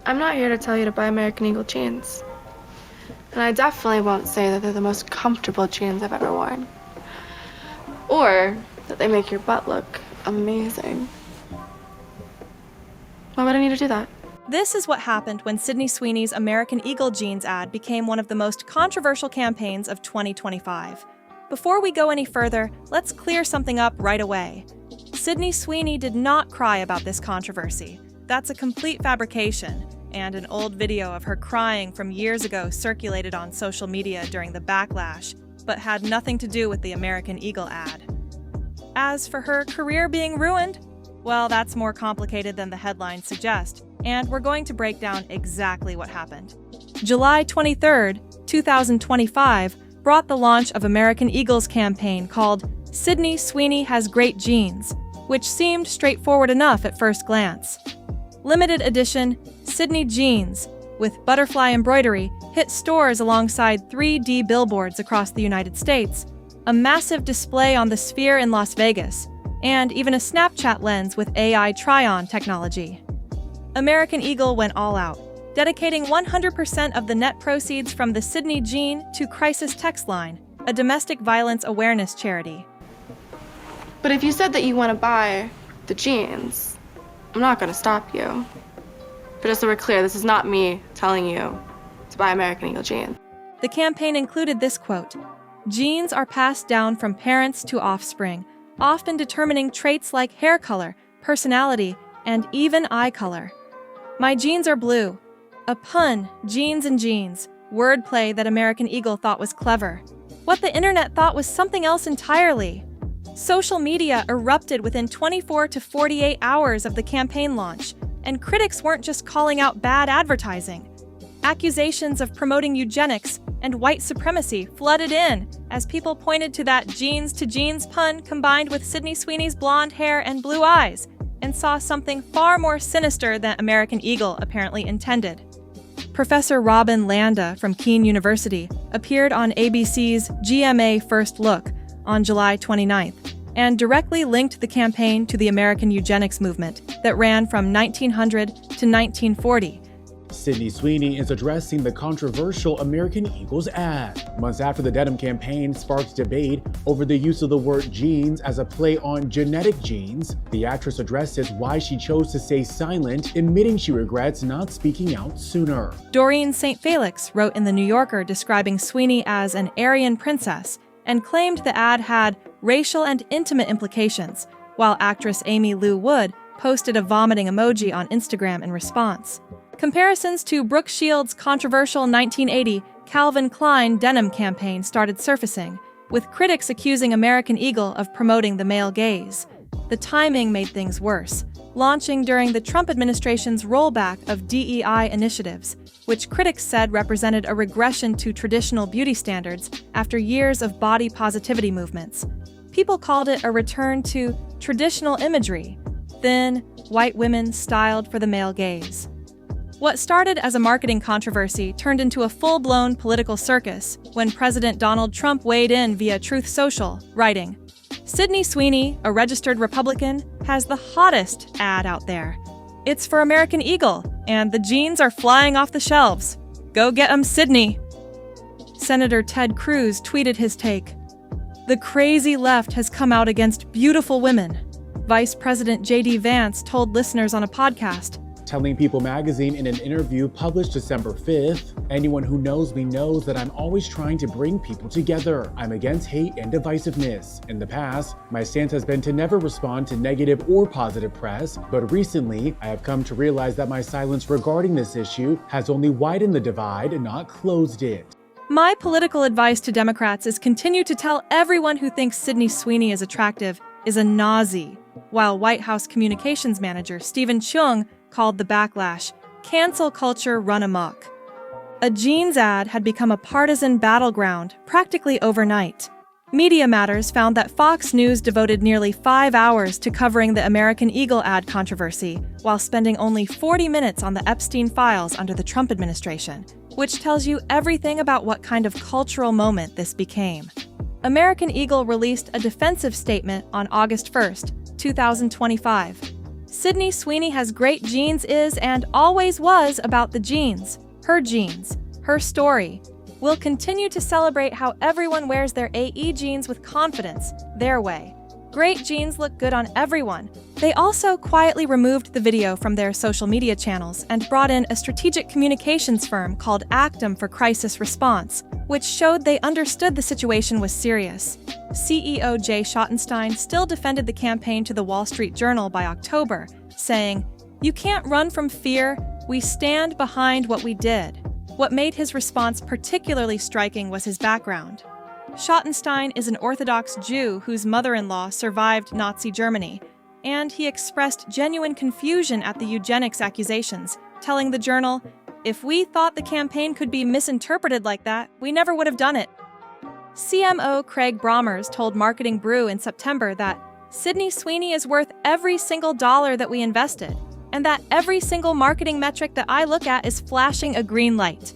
I'm not here to tell you to buy American Eagle jeans. And I definitely won't say that they're the most comfortable jeans I've ever worn. Or that they make your butt look amazing. Why would I need to do that? This is what happened when Sydney Sweeney's American Eagle jeans ad became one of the most controversial campaigns of 2025. Before we go any further, let's clear something up right away. Sydney Sweeney did not cry about this controversy. That's a complete fabrication, and an old video of her crying from years ago circulated on social media during the backlash, but had nothing to do with the American Eagle ad. As for her career being ruined, well, that's more complicated than the headlines suggest, and we're going to break down exactly what happened. July 23, 2025, brought the launch of American Eagle's campaign called Sydney Sweeney Has Great Jeans, which seemed straightforward enough at first glance. Limited edition Sydney jeans with butterfly embroidery hit stores alongside 3D billboards across the United States, a massive display on the Sphere in Las Vegas, and even a Snapchat lens with AI try-on technology. American Eagle went all out, dedicating 100% of the net proceeds from the Sydney jean to CRIES Text Line, a domestic violence awareness charity. But if you said that you want to buy the jeans, I'm not going to stop you. But just so we're clear, this is not me telling you to buy American Eagle jeans. The campaign included this quote: "Genes are passed down from parents to offspring, often determining traits like hair color, personality, and even eye color. My jeans are blue." A pun, jeans and jeans, wordplay that American Eagle thought was clever. What the internet thought was something else entirely. Social media erupted within 24 to 48 hours of the campaign launch, and critics weren't just calling out bad advertising. Accusations of promoting eugenics and white supremacy flooded in as people pointed to that jeans to jeans pun combined with Sydney Sweeney's blonde hair and blue eyes, and saw something far more sinister than American Eagle apparently intended. Professor Robin Landa from Keene University appeared on ABC's GMA First Look on July 29th and directly linked the campaign to the American eugenics movement that ran from 1900 to 1940. Sydney Sweeney is addressing the controversial American Eagle's ad. Months after the denim campaign sparked debate over the use of the word jeans as a play on genetic genes, the actress addresses why she chose to stay silent, admitting she regrets not speaking out sooner. Doreen St. Felix wrote in The New Yorker describing Sweeney as an Aryan princess and claimed the ad had racial and intimate implications, while actress Amy Lou Wood posted a vomiting emoji on Instagram in response. Comparisons to Brooke Shields' controversial 1980 Calvin Klein denim campaign started surfacing, with critics accusing American Eagle of promoting the male gaze. The timing made things worse, launching during the Trump administration's rollback of DEI initiatives, which critics said represented a regression to traditional beauty standards after years of body positivity movements. People called it a return to traditional imagery, thin, white women styled for the male gaze. What started as a marketing controversy turned into a full-blown political circus when President Donald Trump weighed in via Truth Social, writing, "Sydney Sweeney, a registered Republican, has the hottest ad out there. It's for American Eagle, and the jeans are flying off the shelves. Go get 'em, Sydney." Senator Ted Cruz tweeted his take, "The crazy left has come out against beautiful women." Vice President JD Vance told listeners on a podcast, Telling People magazine in an interview published December 5th, "Anyone who knows me knows that I'm always trying to bring people together. I'm against hate and divisiveness. In the past, my stance has been to never respond to negative or positive press, but recently, I have come to realize that my silence regarding this issue has only widened the divide and not closed it." My political advice to Democrats is continue to tell everyone who thinks Sydney Sweeney is attractive is a Nazi, while White House communications manager Stephen Chung called the backlash, "cancel culture run amok." A jeans ad had become a partisan battleground practically overnight. Media Matters found that Fox News devoted nearly 5 hours to covering the American Eagle ad controversy, while spending only 40 minutes on the Epstein files under the Trump administration, which tells you everything about what kind of cultural moment this became. American Eagle released a defensive statement on August 1st, 2025. Sydney Sweeney Has Great Jeans is and always was about the jeans, her story. We'll continue to celebrate how everyone wears their AE jeans with confidence, their way. Great jeans look good on everyone. They also quietly removed the video from their social media channels and brought in a strategic communications firm called Actum for crisis response, which showed they understood the situation was serious. CEO Jay Schottenstein still defended the campaign to the Wall Street Journal by October, saying, "You can't run from fear. We stand behind what we did." What made his response particularly striking was his background. Schottenstein is an Orthodox Jew whose mother-in-law survived Nazi Germany, and he expressed genuine confusion at the eugenics accusations, telling the Journal, "If we thought the campaign could be misinterpreted like that, we never would have done it." CMO Craig Brommers told Marketing Brew in September that Sydney Sweeney is worth every single dollar that we invested, and that every single marketing metric that I look at is flashing a green light.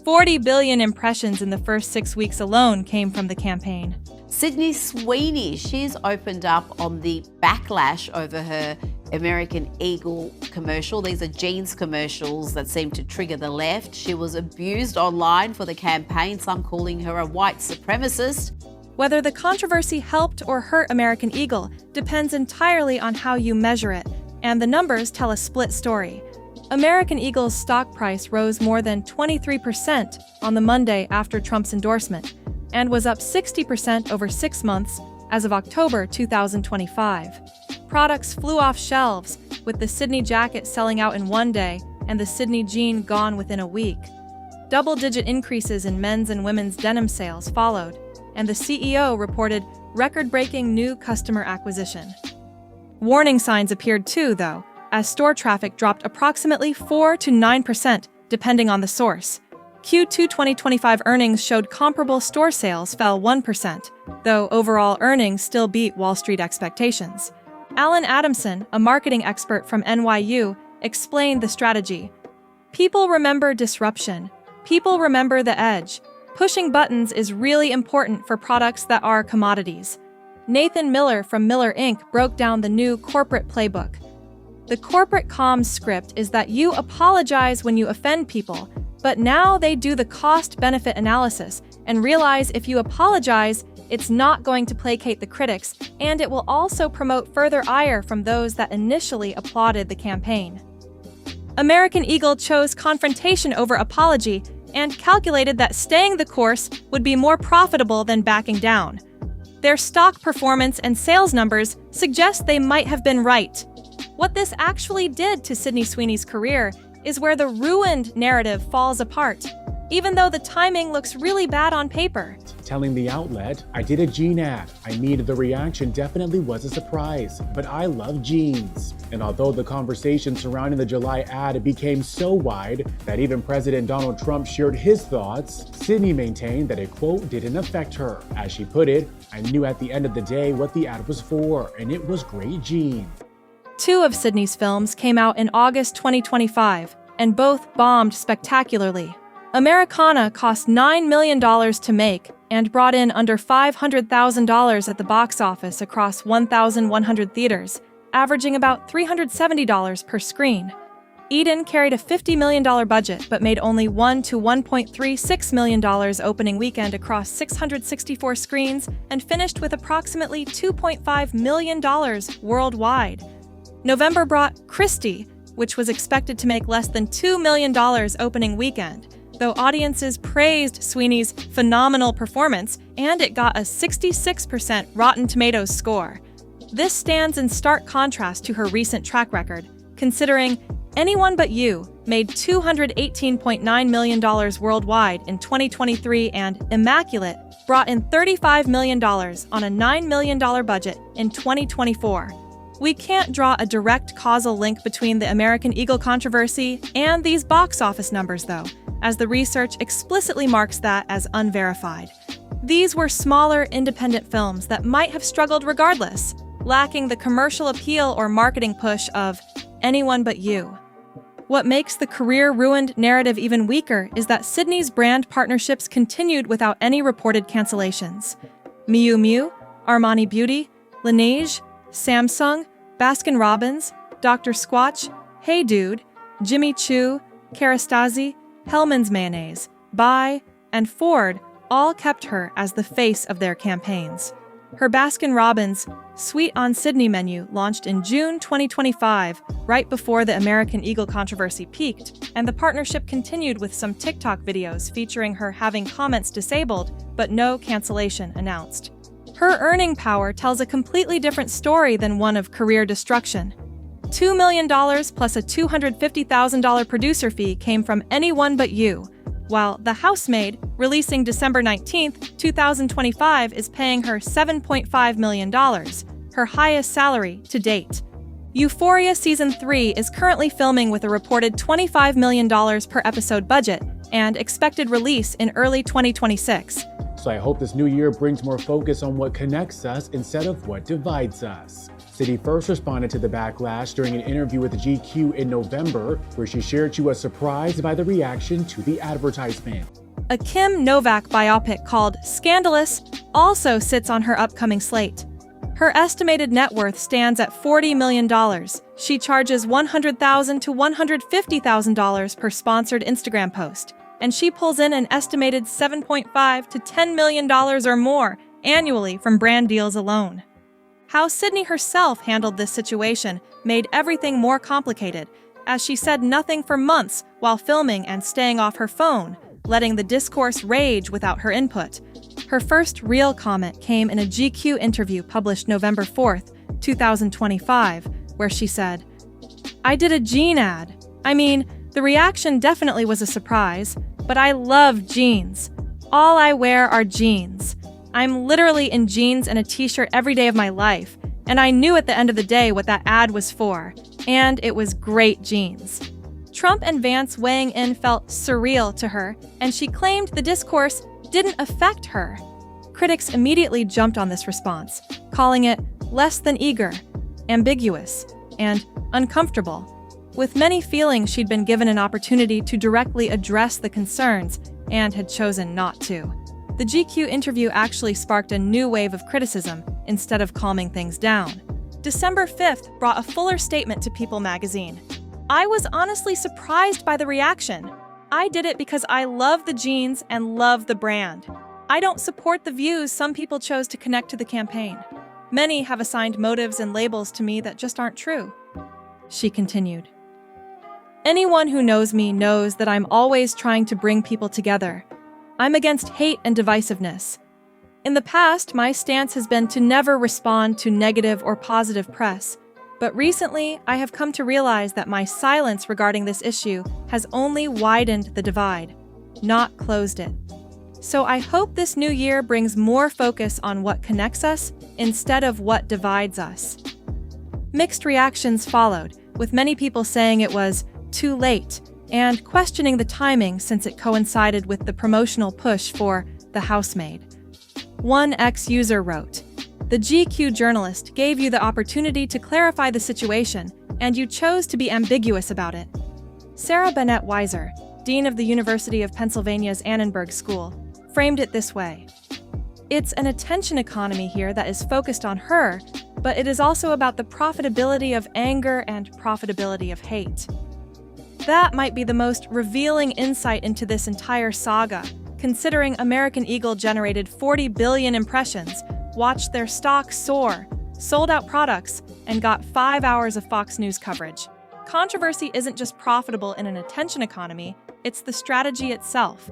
40 billion impressions in the first 6 weeks alone came from the campaign. Sydney Sweeney, she's opened up on the backlash over her American Eagle commercial. These are jeans commercials that seem to trigger the left. She was abused online for the campaign, some calling her a white supremacist. Whether the controversy helped or hurt American Eagle depends entirely on how you measure it, and the numbers tell a split story. American Eagle's stock price rose more than 23% on the Monday after Trump's endorsement, and was up 60% over 6 months as of October 2025. Products flew off shelves, with the Sydney jacket selling out in one day and the Sydney jean gone within a week. Double-digit increases in men's and women's denim sales followed, and the CEO reported record-breaking new customer acquisition. Warning signs appeared too, though, as store traffic dropped approximately 4 to 9%, depending on the source. Q2 2025 earnings showed comparable store sales fell 1%, though overall earnings still beat Wall Street expectations. Alan Adamson, a marketing expert from NYU, explained the strategy. "People remember disruption. People remember the edge. Pushing buttons is really important for products that are commodities." Nathan Miller from Miller Inc. broke down the new corporate playbook. The corporate comms script is that you apologize when you offend people, but now they do the cost-benefit analysis and realize if you apologize, it's not going to placate the critics, and it will also promote further ire from those that initially applauded the campaign. American Eagle chose confrontation over apology and calculated that staying the course would be more profitable than backing down. Their stock performance and sales numbers suggest they might have been right. What this actually did to Sydney Sweeney's career is where the ruined narrative falls apart, even though the timing looks really bad on paper. Telling the outlet, "I did a jean ad. I mean, the reaction definitely was a surprise, but I love jeans." And although the conversation surrounding the July ad became so wide that even President Donald Trump shared his thoughts, Sydney maintained that it, quote, didn't affect her. As she put it, "I knew at the end of the day what the ad was for, and it was great jeans." 2 of Sydney's films came out in August 2025, and both bombed spectacularly. Americana cost $9 million to make and brought in under $500,000 at the box office across 1,100 theaters, averaging about $370 per screen. Eden carried a $50 million budget but made only $1 to $1.36 million opening weekend across 664 screens and finished with approximately $2.5 million worldwide. November brought Christie, which was expected to make less than $2 million opening weekend, though audiences praised Sweeney's phenomenal performance, and it got a 66% Rotten Tomatoes score. This stands in stark contrast to her recent track record, considering Anyone But You made $218.9 million worldwide in 2023 and Immaculate brought in $35 million on a $9 million budget in 2024. We can't draw a direct causal link between the American Eagle controversy and these box office numbers, though, as the research explicitly marks that as unverified. These were smaller, independent films that might have struggled regardless, lacking the commercial appeal or marketing push of Anyone But You. What makes the career-ruined narrative even weaker is that Sydney's brand partnerships continued without any reported cancellations. Miu Miu, Armani Beauty, Laneige, Samsung, Baskin-Robbins, Dr. Squatch, Hey Dude, Jimmy Choo, Kerastase, Hellmann's Mayonnaise, Bai, and Ford all kept her as the face of their campaigns. Her Baskin-Robbins Sweet on Sydney menu launched in June 2025, right before the American Eagle controversy peaked, and the partnership continued with some TikTok videos featuring her having comments disabled, but no cancellation announced. Her earning power tells a completely different story than one of career destruction. $2 million plus a $250,000 producer fee came from Anyone But You, while The Housemaid, releasing December 19, 2025, is paying her $7.5 million, her highest salary to date. Euphoria Season 3 is currently filming with a reported $25 million per episode budget and expected release in early 2026. So I hope this new year brings more focus on what connects us instead of what divides us. City first responded to the backlash during an interview with GQ in November, where she shared she was surprised by the reaction to the advertisement. A Kim Novak biopic called Scandalous also sits on her upcoming slate. Her estimated net worth stands at $40 million. She charges $100,000 to $150,000 per sponsored Instagram post, and she pulls in an estimated $7.5 to $10 million or more annually from brand deals alone. How Sydney herself handled this situation made everything more complicated, as she said nothing for months while filming and staying off her phone, letting the discourse rage without her input. Her first real comment came in a GQ interview published November 4th, 2025, where she said, "I did a jean ad. I mean, the reaction definitely was a surprise, but I love jeans. All I wear are jeans. I'm literally in jeans and a t-shirt every day of my life, and I knew at the end of the day what that ad was for, and it was great jeans." Trump and Vance weighing in felt surreal to her, and she claimed the discourse didn't affect her. Critics immediately jumped on this response, calling it less than eager, ambiguous, and uncomfortable, with many feeling she'd been given an opportunity to directly address the concerns and had chosen not to. The GQ interview actually sparked a new wave of criticism instead of calming things down. December 5th brought a fuller statement to People magazine. "I was honestly surprised by the reaction. I did it because I love the jeans and love the brand. I don't support the views some people chose to connect to the campaign. Many have assigned motives and labels to me that just aren't true." She continued, "Anyone who knows me knows that I'm always trying to bring people together. I'm against hate and divisiveness. In the past, my stance has been to never respond to negative or positive press, but recently I have come to realize that my silence regarding this issue has only widened the divide, not closed it. So I hope this new year brings more focus on what connects us instead of what divides us." Mixed reactions followed, with many people saying it was too late and questioning the timing since it coincided with the promotional push for The Housemaid. One ex-user wrote, "The GQ journalist gave you the opportunity to clarify the situation, and you chose to be ambiguous about it." Sarah Bennett Weiser, dean of the University of Pennsylvania's Annenberg School, framed it this way: "It's an attention economy here that is focused on her, but it is also about the profitability of anger and profitability of hate." That might be the most revealing insight into this entire saga, considering American Eagle generated 40 billion impressions, watched their stock soar, sold out products, and got 5 hours of Fox News coverage. Controversy isn't just profitable in an attention economy, it's the strategy itself.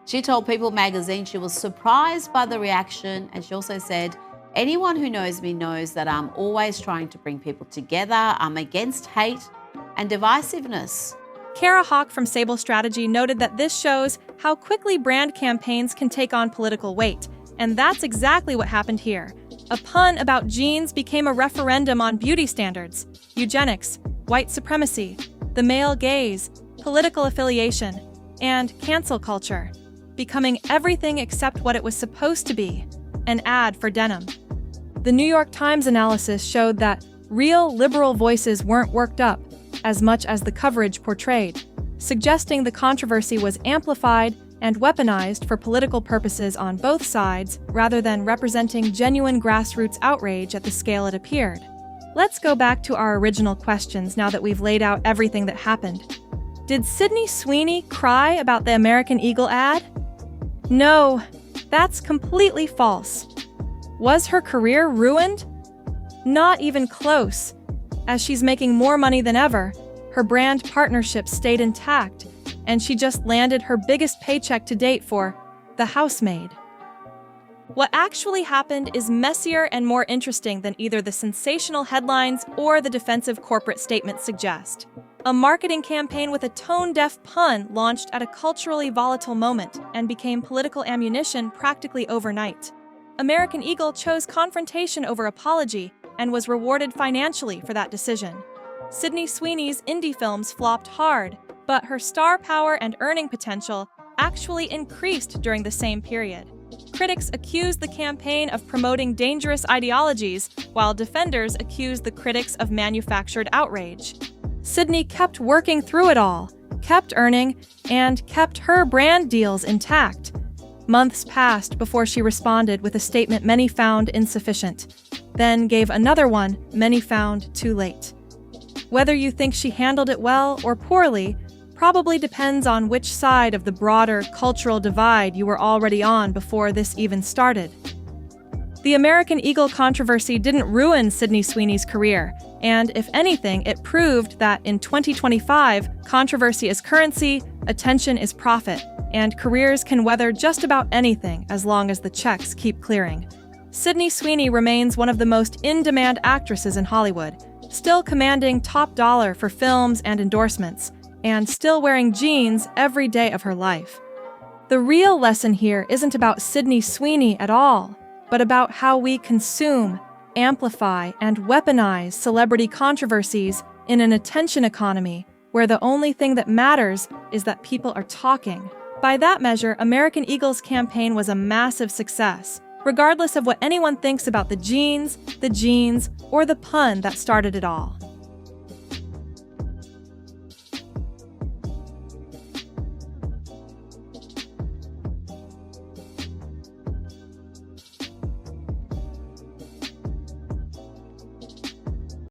She told People magazine she was surprised by the reaction, and she also said, "Anyone who knows me knows that I'm always trying to bring people together. I'm against hate and divisiveness." Kara Hawk from Sable Strategy noted that this shows how quickly brand campaigns can take on political weight, and that's exactly what happened here. A pun about jeans became a referendum on beauty standards, eugenics, white supremacy, the male gaze, political affiliation, and cancel culture, becoming everything except what it was supposed to be, an ad for denim. The New York Times analysis showed that real liberal voices weren't worked up as much as the coverage portrayed, suggesting the controversy was amplified and weaponized for political purposes on both sides rather than representing genuine grassroots outrage at the scale it appeared. Let's go back to our original questions now that we've laid out everything that happened. Did Sydney Sweeney cry about the American Eagle ad? No, that's completely false. Was her career ruined? Not even close. As she's making more money than ever, her brand partnership stayed intact, and she just landed her biggest paycheck to date for The Housemaid. What actually happened is messier and more interesting than either the sensational headlines or the defensive corporate statements suggest. A marketing campaign with a tone-deaf pun launched at a culturally volatile moment and became political ammunition practically overnight. American Eagle chose confrontation over apology and was rewarded financially for that decision. Sydney Sweeney's indie films flopped hard, but her star power and earning potential actually increased during the same period. Critics accused the campaign of promoting dangerous ideologies, while defenders accused the critics of manufactured outrage. Sydney kept working through it all, kept earning, and kept her brand deals intact. Months passed before she responded with a statement many found insufficient, then gave another one many found too late. Whether you think she handled it well or poorly probably depends on which side of the broader cultural divide you were already on before this even started. The American Eagle controversy didn't ruin Sydney Sweeney's career, and if anything, it proved that in 2025, controversy is currency, attention is profit, and careers can weather just about anything as long as the checks keep clearing. Sydney Sweeney remains one of the most in-demand actresses in Hollywood, still commanding top dollar for films and endorsements, and still wearing jeans every day of her life. The real lesson here isn't about Sydney Sweeney at all, but about how we consume, amplify, and weaponize celebrity controversies in an attention economy where the only thing that matters is that people are talking. By that measure, American Eagle's campaign was a massive success, regardless of what anyone thinks about the jeans, or the pun that started it all.